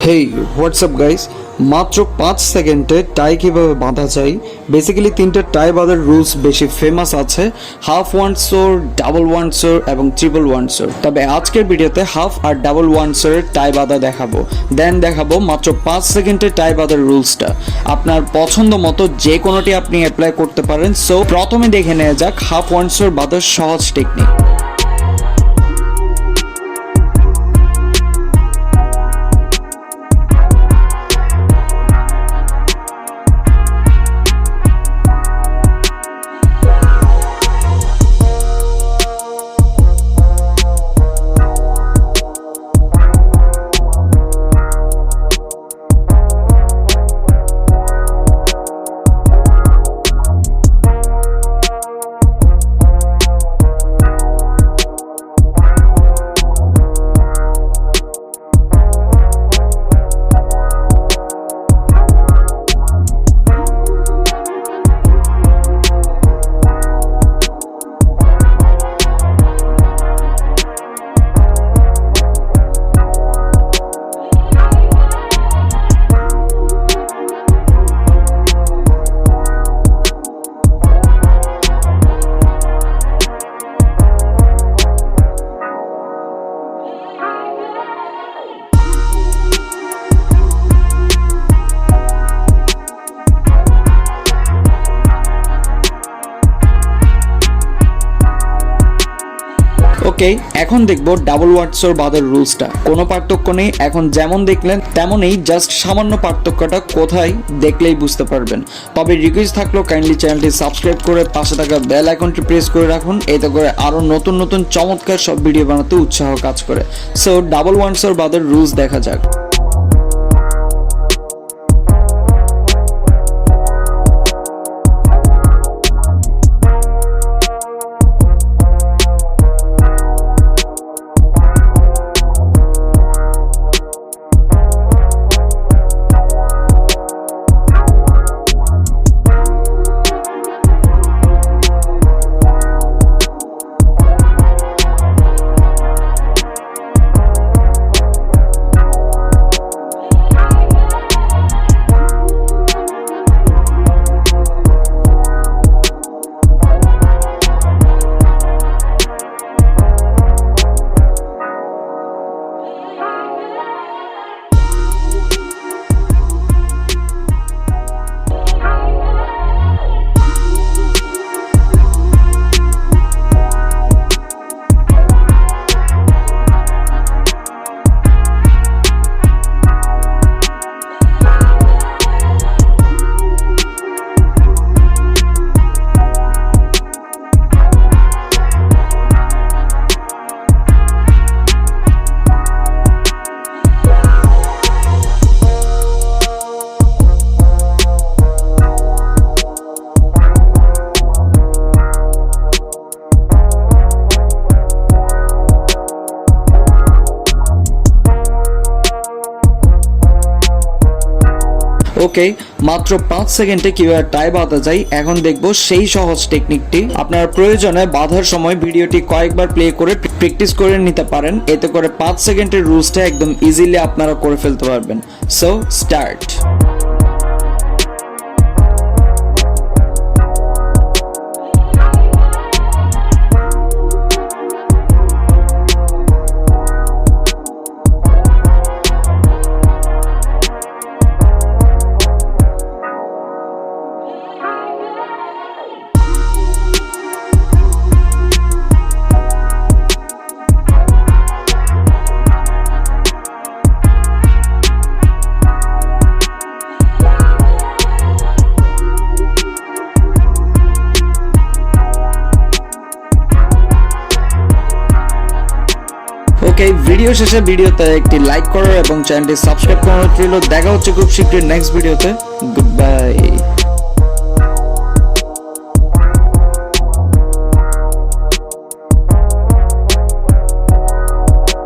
হেই WhatsApp guys, মাত্র 5 সেকেন্ডে টাই কিভাবে বাঁধা যায়। বেসিক্যালি তিনটে টাই বাঁধার রুলস বেশি ফেমাস আছে, হাফ ওয়ান্ডসর, ডাবল ওয়ান্ডসর এবং ট্রিপল ওয়ান্ডসর। তবে আজকের ভিডিওতে হাফ আর ডাবল ওয়ান্ডসরের টাই বাঁধা দেখাবো। দেন দেখাবো মাত্র 5 সেকেন্ডে টাই বাঁধার রুলসটা। আপনার পছন্দ মতো যে কোনোটি আপনি অ্যাপ্লাই করতে পারেন। সো প্রথমে দেখে নেওয়া যাক হাফ ওয়ান্ডসর বাঁধার সহজ টেকনিক। ওকে, এখন দেখবো ডাবল ওয়ান্ডসর বাঁধার রুলসটা। কোনো পার্থক্য নেই, এখন যেমন দেখলেন তেমনই, জাস্ট সামান্য পার্থক্যটা কোথায় দেখলেই বুঝতে পারবেন। তবে রিকোয়েস্ট থাকলো কাইন্ডলি চ্যানেলটি সাবস্ক্রাইব করে পাশে থাকা বেল আইকনটি প্রেস করে রাখুন, এতে করে আরো নতুন নতুন চমৎকার সব ভিডিও বানাতে উৎসাহ কাজ করে। সো ডাবল ওয়ান্ডসর বাঁধার রুলস দেখা যাক। ওকে, মাত্র 5 সেকেন্ডে কিভাবে টাই বাঁধা যায় এখন দেখবো সেই সহজ টেকনিকটি। আপনার প্রয়োজনে বাঁধার সময় ভিডিওটি কয়েকবার প্লে করে প্র্যাকটিস করে নিতে পারেন, এতে করে 5 সেকেন্ডের রুলসটা একদম ইজিলি আপনারা করে ফেলতে পারবেন। So start. ওকে, ভিডিও শেষে ভিডিওতে একটি লাইক করার এবং চ্যানেলটি সাবস্ক্রাইব করার রইল। দেখা হচ্ছে খুব শীঘ্রই নেক্সট ভিডিওতে। Good bye.